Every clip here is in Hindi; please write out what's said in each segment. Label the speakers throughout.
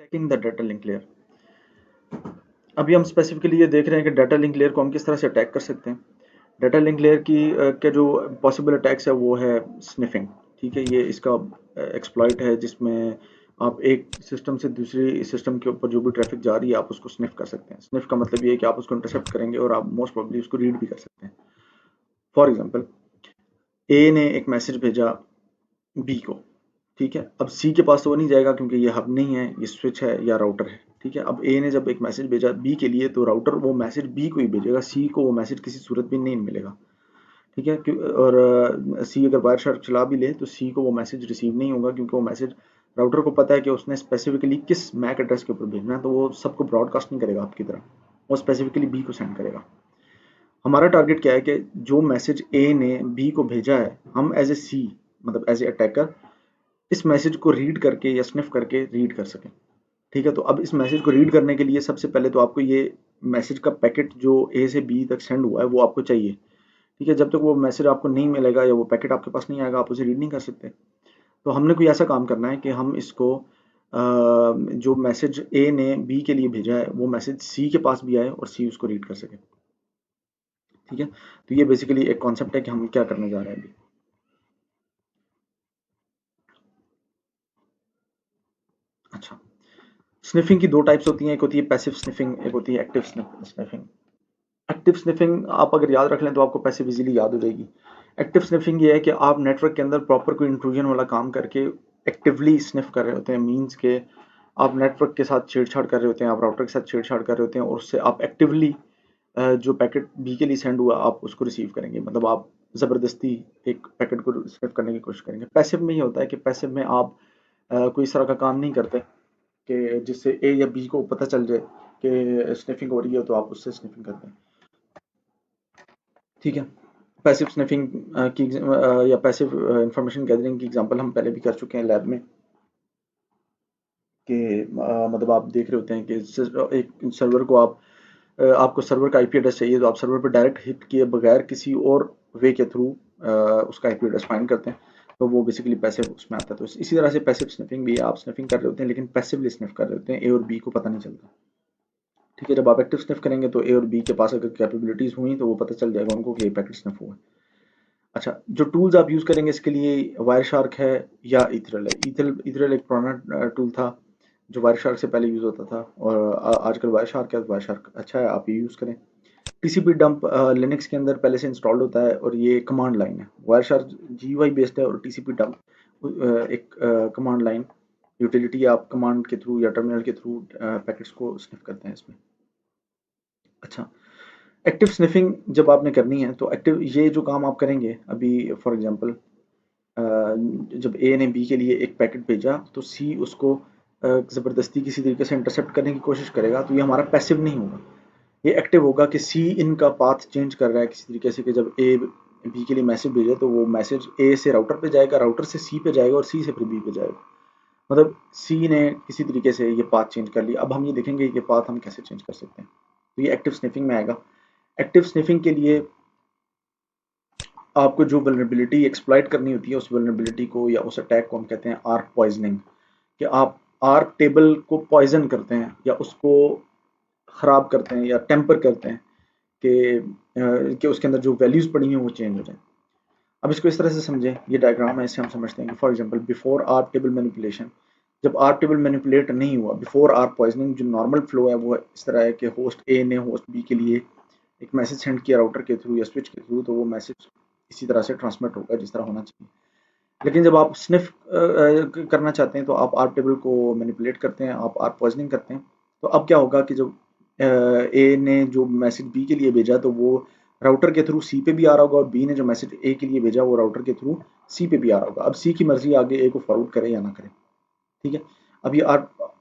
Speaker 1: Attacking the data link layer. अभी हम स्पेसिफिकली ये देख रहे हैं कि डाटा लिंक लेयर को हम किस तरह से अटैक कर सकते हैं। डाटा लिंक लेयर की के जो पॉसिबल अटैक्स है वो है स्निफिंग। ठीक है, ये इसका एक्सप्लॉइट है जिसमें आप एक सिस्टम से दूसरी सिस्टम के ऊपर जो भी ट्रैफिक जा रही है आप उसको स्निफ कर सकते हैं। स्निफ का मतलब ये है कि आप उसको इंटरसेप्ट करेंगे और आप मोस्ट प्रोबेबली उसको रीड भी कर सकते हैं। फॉर एग्जांपल, ए ने एक मैसेज भेजा बी को। ठीक है, अब सी के पास तो वो नहीं जाएगा क्योंकि ये हब नहीं है, ये स्विच है या राउटर है। ठीक है, अब ए ने जब एक मैसेज भेजा बी के लिए तो राउटर वो मैसेज बी को ही भेजेगा, सी को वो मैसेज किसी सूरत भी नहीं मिलेगा। ठीक है, और सी अगर वायर शार्क चला भी ले तो सी को वो मैसेज रिसीव नहीं होगा क्योंकि वो मैसेज राउटर को पता है कि उसने स्पेसिफिकली किस मैक एड्रेस के ऊपर भेजना है, तो वो सबको ब्रॉडकास्ट नहीं करेगा आपकी तरह, वो स्पेसिफिकली बी को सेंड करेगा। हमारा टारगेट क्या है कि जो मैसेज ए ने बी को भेजा है हम एज ए सी, मतलब एज ए अटैकर, इस मैसेज को रीड करके या स्निफ करके रीड कर सकें। ठीक है, तो अब इस मैसेज को रीड करने के लिए सबसे पहले तो आपको ये मैसेज का पैकेट जो ए से बी तक सेंड हुआ है वो आपको चाहिए। ठीक है, जब तक वो मैसेज आपको नहीं मिलेगा या वो पैकेट आपके पास नहीं आएगा आप उसे रीड नहीं कर सकते। तो हमने कोई ऐसा काम करना है कि हम इसको जो मैसेज ए ने बी के लिए भेजा है वो मैसेज सी के पास भी आए और सी उसको रीड कर सके। ठीक है, तो ये बेसिकली एक कॉन्सेप्ट है कि हम क्या करने जा रहे हैं अभी। अच्छा, स्निफिंग की दो टाइप्स होती हैं, एक होती है पैसिव स्निफिंग, एक होती है एक्टिव स्निफिंग। एक्टिव स्निफिंग आप अगर याद रख लें तो आपको पैसिव इजीली याद हो जाएगी। एक्टिव स्निफिंग ये है कि आप नेटवर्क के अंदर प्रॉपर कोई इंट्रूजन वाला काम करके एक्टिवली स्निफ कर रहे होते हैं। मींस के आप नेटवर्क के साथ छेड़छाड़ कर रहे होते हैं, आप राउटर के साथ छेड़छाड़ कर रहे होते हैं और उससे आप एक्टिवली जो पैकेट बी के लिए सेंड हुआ आप उसको रिसीव करेंगे। मतलब आप ज़बरदस्ती एक पैकेट को स्निफ करने की कोशिश करेंगे। पैसिव में ये होता है कि पैसिव में आप कोई इस तरह का काम नहीं करते कि जिससे ए या बी को पता चल जाए कि स्निफिंग हो रही है तो आप उससे स्निफिंग करते हैं। ठीक है, पैसिव स्निफिंग की या पैसिव इंफॉर्मेशन गैदरिंग की एग्जांपल हम पहले भी कर चुके हैं लैब में कि मतलब आप देख रहे होते हैं कि एक सर्वर को आपको सर्वर का आईपी एड्रेस चाहिए तो आप सर्वर पर डायरेक्ट हिट किए बगैर किसी और वे के थ्रू उसका आईपी एड्रेस फाइंड करते हैं, तो वो बेसिकली पैसिव उसमें आता है। तो इसी तरह से पैसिव स्निफिंग भी है, आप स्निफिंग कर रहे होते हैं लेकिन पैसिवली स्निफ कर रहे होते हैं, ए और बी को पता नहीं चलता। ठीक है, जब आप एक्टिव स्निफ करेंगे तो ए और बी के पास अगर कैपेबिलिटीज हुई तो वो पता चल जाएगा उनको कि ये पैकेट स्निफ हुआ है। अच्छा, जो टूल्स आप यूज़ करेंगे इसके लिए वायर शार्क है या ईथरल है। ईथरल एक पुराना टूल था जो वायर शार्क से पहले यूज़ होता था और आजकल वायर शार्क है, वायर शार्क अच्छा है, आप ये यूज़ करें। टीसीपी डंप लिनक्स के अंदर पहले से इंस्टॉल्ड होता है और ये कमांड लाइन है। वायर शार्क जीयूआई बेस्ड है और टीसीपी डंप एक कमांड लाइन यूटिलिटी, आप कमांड के थ्रू या टर्मिनल के थ्रू पैकेट्स को स्निफ करते हैं इसमें। अच्छा, एक्टिव स्निफिंग जब आपने करनी है तो एक्टिव ये जो काम आप करेंगे अभी, फॉर एग्जांपल जब ए ने बी के लिए एक पैकेट भेजा तो सी उसको ज़बरदस्ती किसी तरीके से इंटरसेप्ट करने की कोशिश करेगा, तो ये हमारा पैसिव नहीं होगा, ये एक्टिव होगा कि सी इनका पाथ चेंज कर रहा है किसी तरीके से कि जब ए बी के लिए मैसेज भेजे तो वो मैसेज ए से राउटर पे जाएगा, राउटर से सी पे जाएगा और सी से फिर बी पे जाएगा। मतलब सी ने किसी तरीके से ये पाथ चेंज कर लिया। अब हम ये देखेंगे कि पाथ हम कैसे चेंज कर सकते हैं, तो ये एक्टिव स्निफिंग में आएगा। एक्टिव स्निफिंग के लिए आपको जो वल्नरेबिलिटी एक्सप्लॉइट करनी होती है उस वल्नरेबिलिटी को या उस अटैक को हम कहते हैं आर्क पॉइजनिंग, कि आप आर्क टेबल को पॉइजन करते हैं या उसको ख़राब करते हैं या टेम्पर करते हैं कि उसके अंदर जो वैल्यूज़ पड़ी हैं वो चेंज हो जाए। अब इसको इस तरह से समझें, ये डायग्राम है, इससे हम समझते हैं कि for example before arc table manipulation, जब आर्क टेबल मैनिपुलेट नहीं हुआ, बिफोर आर्क पॉइजनिंग जो नॉर्मल फ्लो है वो इस तरह है कि होस्ट ए ने होस्ट बी के लिए एक मैसेज सेंड किया राउटर के थ्रू या स्विच के थ्रू, तो वो मैसेज इसी तरह से ट्रांसमिट होगा जिस तरह होना चाहिए। लेकिन जब आप स्निफ करना चाहते हैं तो आप आर्क टेबल को मैनिपुलेट करते हैं, आप आर्क पॉइजनिंग करते हैं। तो अब क्या होगा कि जब ए ने जो मैसेज बी के लिए भेजा तो वो राउटर के थ्रू सी पे भी आ रहा होगा और बी ने जो मैसेज ए के लिए भेजा वो राउटर के थ्रू सी पे भी आ रहा होगा। अब सी की मर्जी आगे ए को फॉरवर्ड करे या ना करे। ठीक है, अब ये आर्क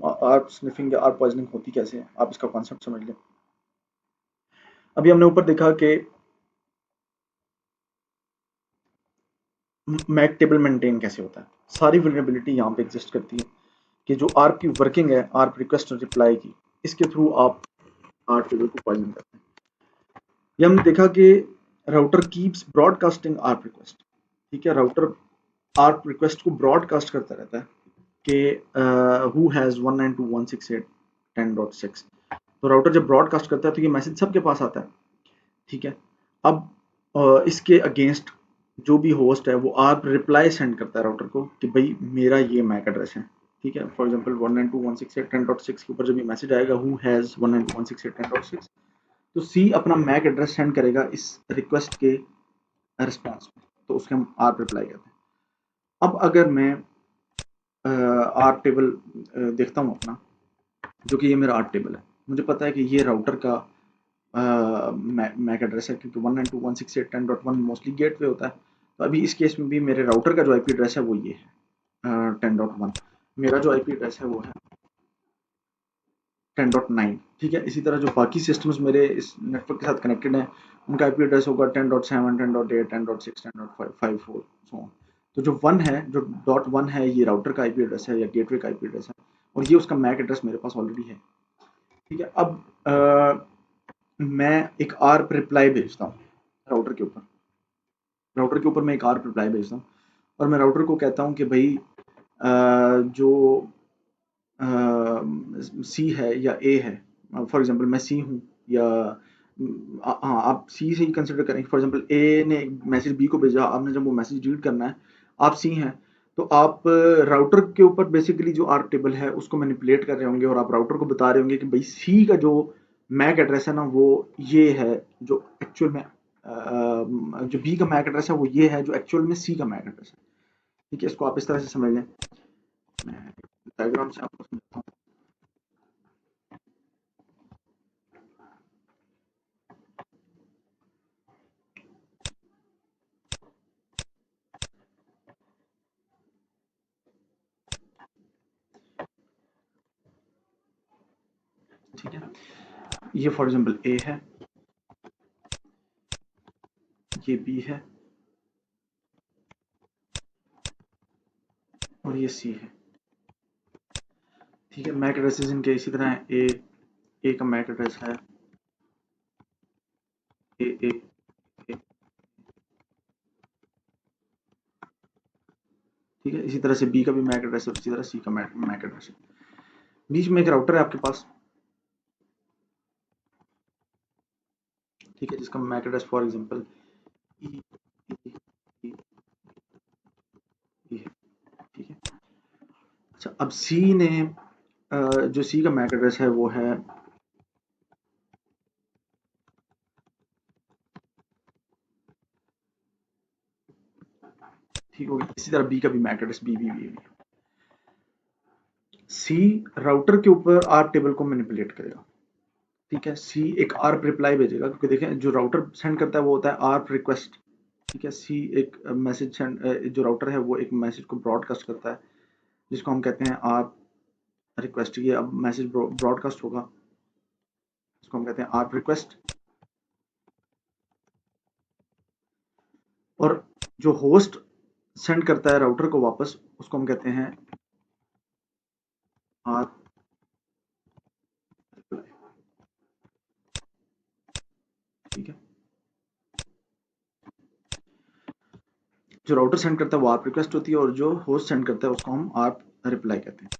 Speaker 1: आर्क स्निफिंग या आर्क पॉइजनिंग होती कैसे है, आप इसका कॉन्सेप्ट समझ लें। अभी हमने ऊपर देखा कि मैक टेबल मेंटेन कैसे होता है। सारी वल्नरेबिलिटी यहाँ पे एग्जिस्ट करती है कि जो आर्क की वर्किंग है, आर्क रिक्वेस्ट और रिप्लाई की, इसके थ्रू आप आर्क टेबल को पॉइजन करते हैं। ये हमने देखा कि router keeps broadcasting arc request. ठीक है, राउटर आर्क रिक्वेस्ट को ब्रॉडकास्ट करता रहता है कि हु हैज़ 192.168.10.6, तो राउटर जब ब्रॉडकास्ट करता है तो ये मैसेज सबके पास आता है, ठीक है। अब इसके अगेंस्ट जो भी होस्ट है वो आप रिप्लाई सेंड करता है राउटर को कि भाई मेरा ये मैक एड्रेस है, ठीक है। फॉर एग्जांपल 192.168.10.6 के ऊपर जब ये मैसेज आएगा हु हैज़ 192.168.10.6, तो सी अपना मैक एड्रेस सेंड करेगा इस रिक्वेस्ट के रिस्पॉन्स में, तो उसके हम आर रिप्लाई कहते हैं। अब अगर मैं आर टेबल देखता हूँ अपना, जो कि ये मेरा आर टेबल है, मुझे पता है कि ये राउटर का मैक एड्रेस है, क्योंकि 192.168.10.1 मोस्टली गेटवे होता है। तो अभी इस केस में भी मेरे राउटर का जो आईपी एड्रेस है वो ये है 10.1, मेरा जो आईपी एड्रेस है वो है 10.9, ठीक है। इसी तरह जो बाकी सिस्टम्स मेरे इस नेटवर्क के साथ कनेक्टेड हैं उनका आईपी एड्रेस होगा 10.7, 10.8, 10.6, 10.54 सो ऑन। तो जो 1 है, जो .1 है, ये राउटर का आईपी एड्रेस है या गेटवे का आईपी एड्रेस है, और ये उसका मैक एड्रेस मेरे पास ऑलरेडी है, ठीक है। अब मैं एक आर रिप्लाई भेजता हूँ राउटर के ऊपर, मैं एक आर रिप्लाई भेजता हूँ और मैं राउटर को कहता हूँ कि भाई जो सी है या ए है, फॉर एग्जांपल मैं सी हूँ, या हाँ आप सी से ही कंसिडर करें। फॉर एग्जांपल ए ने मैसेज बी को भेजा, आपने जब वो मैसेज डिलीट करना है, आप सी हैं, तो आप राउटर के ऊपर बेसिकली जो आर टेबल है उसको मैनिपुलेट कर रहे होंगे और आप राउटर को बता रहे होंगे कि भाई सी का जो मैक एड्रेस है ना वो ये है, जो एक्चुअल में जो बी का मैक एड्रेस है वो ये है जो एक्चुअल में सी का मैक एड्रेस है, ठीक है। इसको आप इस तरह से समझ लें, मैं डायग्राम से आपको समझाता हूँ, ठीक है। ये फॉर एग्जांपल ए है, ये बी है और ये सी है, ठीक है। मैक एड्रेसेस इनके इसी तरह है, ए का मैक एड्रेस है ए, ए, ठीक है। इसी तरह से बी का भी मैक एड्रेस है और इसी तरह सी का मैक एड्रेस है। बीच में एक राउटर है आपके पास, ठीक है, जिसका Mac address for example E ई ई है, ठीक है। अच्छा, अब सी ने जो सी का मैक एड्रेस है वो है, ठीक होगी। इसी तरह बी का भी मैक एड्रेस बी। सी राउटर के ऊपर आर टेबल को मैनिपुलेट करेगा, ठीक है। सी एक आर्प रिप्लाई भेजेगा, क्योंकि देखें जो राउटर सेंड करता है वो होता है आर्प रिक्वेस्ट, ठीक है। सी एक मैसेज सेंड, जो राउटर है वो एक मैसेज को ब्रॉडकास्ट करता है जिसको हम कहते हैं आर्प रिक्वेस्ट। ये अब मैसेज ब्रॉडकास्ट होगा, इसको हम कहते हैं आर्प रिक्वेस्ट। और जो होस्ट सेंड करता है राउटर को वापस, उसको हम कहते हैं आर्प रिप्लाई, ठीक है। जो राउटर सेंड करता है वो आर्प रिक्वेस्ट होती है और जो होस्ट सेंड करता है उसको हम आर्प रिप्लाई कहते हैं,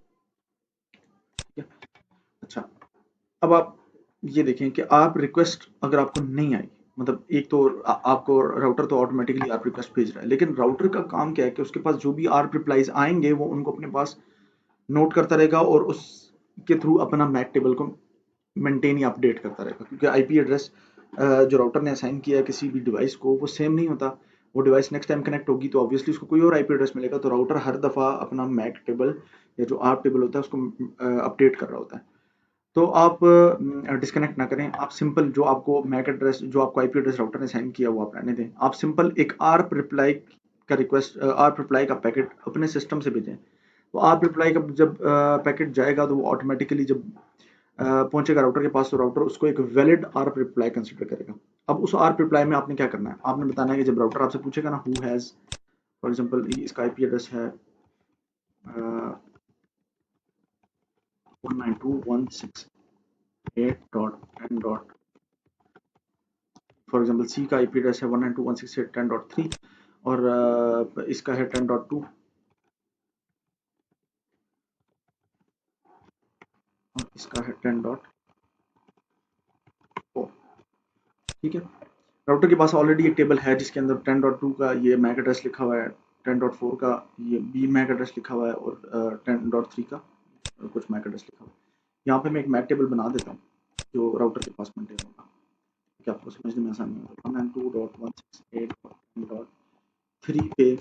Speaker 1: ठीक है। अच्छा, अब आप ये देखें कि आप रिक्वेस्ट अगर आपको नहीं आई, मतलब एक तो आपको राउटर तो ऑटोमेटिकली आप रिक्वेस्ट भेज रहा है, लेकिन राउटर का काम क्या है कि उसके पास जो भी आर्प रिप्लाईज आएंगे वो उनको अपने पास नोट करता रहेगा और उसके थ्रू अपना मैक टेबल को मेंटेन या अपडेट करता रहेगा, क्योंकि आईपी एड्रेस जो राउटर ने असाइन किया है किसी भी डिवाइस को वो सेम नहीं होता। वो डिवाइस नेक्स्ट टाइम कनेक्ट होगी तो ऑब्वियसली उसको कोई और आईपी एड्रेस मिलेगा, तो राउटर हर दफ़ा अपना मैक टेबल या जो आर्प टेबल होता है उसको अपडेट कर रहा होता है। तो आप डिस्कनेक्ट ना करें, आप सिंपल जो आपको मैक एड्रेस, जो आपको आईपी एड्रेस राउटर ने सेंड किया वो आप रहने दें। आप सिंपल एक आर्प रिप्लाई का रिक्वेस्ट, आर्प रिप्लाई का पैकेट अपने सिस्टम से भेजें। तो आर्प रिप्लाई का जब पैकेट जाएगा तो वो ऑटोमेटिकली जब पहुंचेगा राउटर के पास, तो राउटर उसको एक वैलिड आर्प रिप्लाई कंसिडर करेगा। अब उस आर्प रिप्लाई में आपने क्या करना है, आपने बताना है कि जब राउटर आपसे पूछेगा ना हु हैज़, फॉर एग्जांपल इसका आईपी एड्रेस है 192.168.10. फॉर एग्जांपल सी का आईपी एड्रेस है 192.168.10.3 और इसका है 10.2, इसका है 10.4। ठीक है, राउटर के पास ऑलरेडी एक टेबल है जिसके अंदर 10.2 का ये मैक एड्रेस लिखा हुआ है, 10.4 का ये बी मैक एड्रेस लिखा हुआ है और 10.3 का कुछ मैक एड्रेस लिखा हुआ है। यहाँ पे मैं एक मैक टेबल बना देता हूँ जो राउटर के पास मेंटेन होगा, कि आपको समझने में आसानी होगा। 192.168.10.3 पे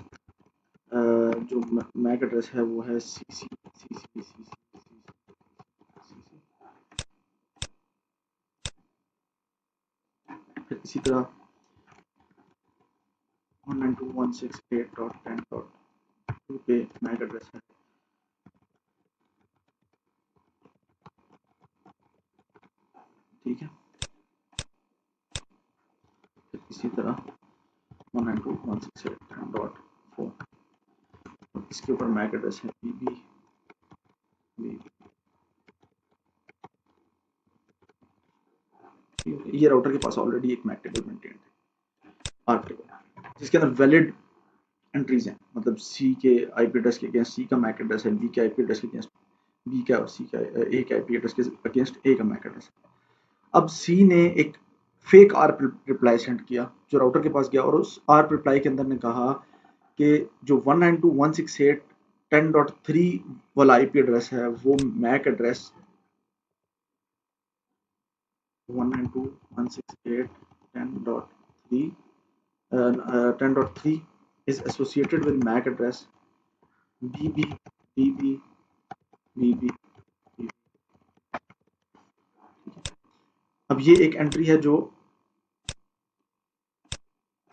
Speaker 1: जो मैक एड्रेस है वो है सी सी सी सी सी फिर इसी तरह 192.168.10.2 पे मैक एड्रेस है ठीक है। फिर इसी तरह 192.168.10.4 इसके ऊपर मैक एड्रेस है बीबी ये राउटर के पास ऑलरेडी एक मैक टेबल मेंटेन है आर्क टेबल जिसके अंदर वैलिड एंट्रीज हैं, मतलब सी के आईपी एड्रेस के अगेंस्ट सी का मैक एड्रेस है, बी के आईपी एड्रेस के अगेंस्ट बी का और सी का ए के आईपी एड्रेस के अगेंस्ट ए का मैक एड्रेस। अब सी ने एक फेक आर रिप्लाई सेंड किया जो राउटर के पास गया और उस आर रिप्लाई के अंदर ने कहा कि जो 192.168.10.3 वाला आईपी एड्रेस है वो Mac address 192.168.10.3 is associated with MAC address BB BB BB। अब ये एक एंट्री है जो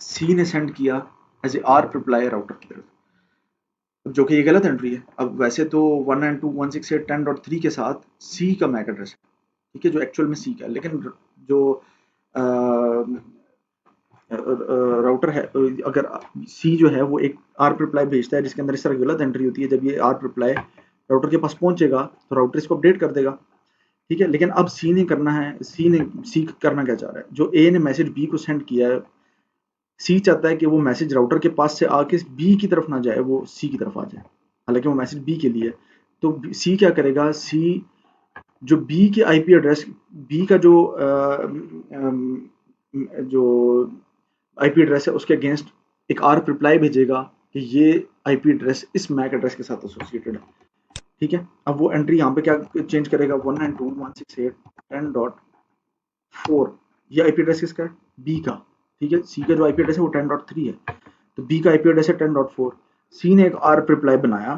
Speaker 1: सी ने सेंड किया as a R reply router की तरफ, जो कि ये गलत एंट्री है। अब वैसे तो 192.168.10.3 के साथ सी का मैक एड्रेस है, ठीक है, जो एक्चुअल में सी का है, लेकिन जो राउटर है अगर सी जो है वो एक आर रिप्लाई भेजता है जिसके अंदर इस तरह गलत एंट्री होती है, जब ये आर रिप्लाई राउटर के पास पहुंचेगा तो राउटर इसको अपडेट कर देगा, ठीक है। लेकिन अब सी ने करना है, सी करना क्या चाह रहा है, जो ए ने मैसेज बी को सेंड किया है, सी चाहता है कि वो मैसेज राउटर के पास से आके बी की तरफ ना जाए, वो सी की तरफ आ जाए, हालांकि वो मैसेज बी के लिए। तो सी क्या करेगा, सी जो बी के आईपी एड्रेस, बी का जो आईपी एड्रेस है उसके अगेंस्ट एक आर रिप्लाई भेजेगा कि ये आईपी एड्रेस इस मैक एड्रेस के साथ एसोसिएटेड है, ठीक है। अब वो एंट्री यहाँ पे क्या चेंज करेगा, 192.168.10.4 ये आईपी एड्रेस किसका है, बी का, ठीक है। सी का जो आईपी एड्रेस है वो 10.3 है, तो बी का आईपी एड्रेस है 10.4। सी ने एक आर रिप्लाई बनाया,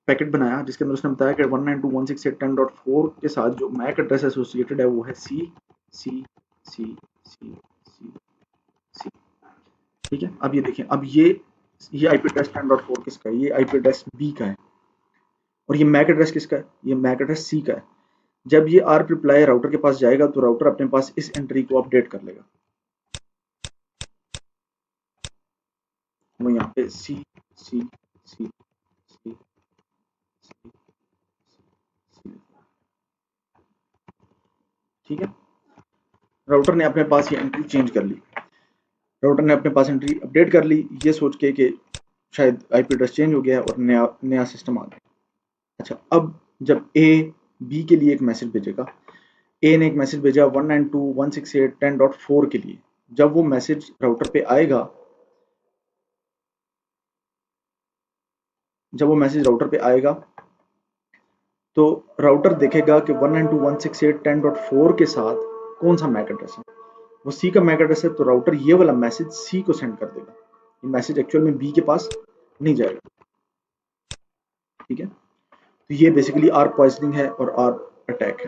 Speaker 1: पैकेट बनाया जिसके अंदर उसने बताया कि 192.168.10.4 के साथ जो मैक एड्रेस एसोसिएटेड है वो है सी सी सी सी सी सी, ठीक है। अब ये देखें, अब ये आईपी एड्रेस 10.4 किसका है, ये आईपी एड्रेस बी का है, और ये मैक एड्रेस किसका है, ये मैक एड्रेस सी का है। जब ये आर रिप्लाई राउटर के पास जाएगा तो राउटर अपने पास इस एंट्री को अपडेट कर लेगा, वो यहाँ पे सी सी सी सी सी सी, ठीक है। राउटर ने अपने पास ये एंट्री चेंज कर ली, राउटर ने अपने पास एंट्री अपडेट कर ली ये सोच के कि शायद आईपी एड्रेस चेंज हो गया और नया सिस्टम आ गया। अच्छा, अब जब ए बी के लिए एक मैसेज भेजेगा, ए ने एक मैसेज भेजा 192.168.10.4 के लिए, जब वो मैसेज राउटर पे आएगा, जब वो मैसेज राउटर पे आएगा तो राउटर देखेगा कि 192.168.10.4 के साथ कौन सा मैक एड्रेस है, वो सी का मैक एड्रेस है, तो राउटर ये वाला मैसेज सी को सेंड कर देगा, ये मैसेज एक्चुअल में बी के पास नहीं जाएगा, ठीक है। तो ये बेसिकली आर पॉइजनिंग है और आर अटैक है।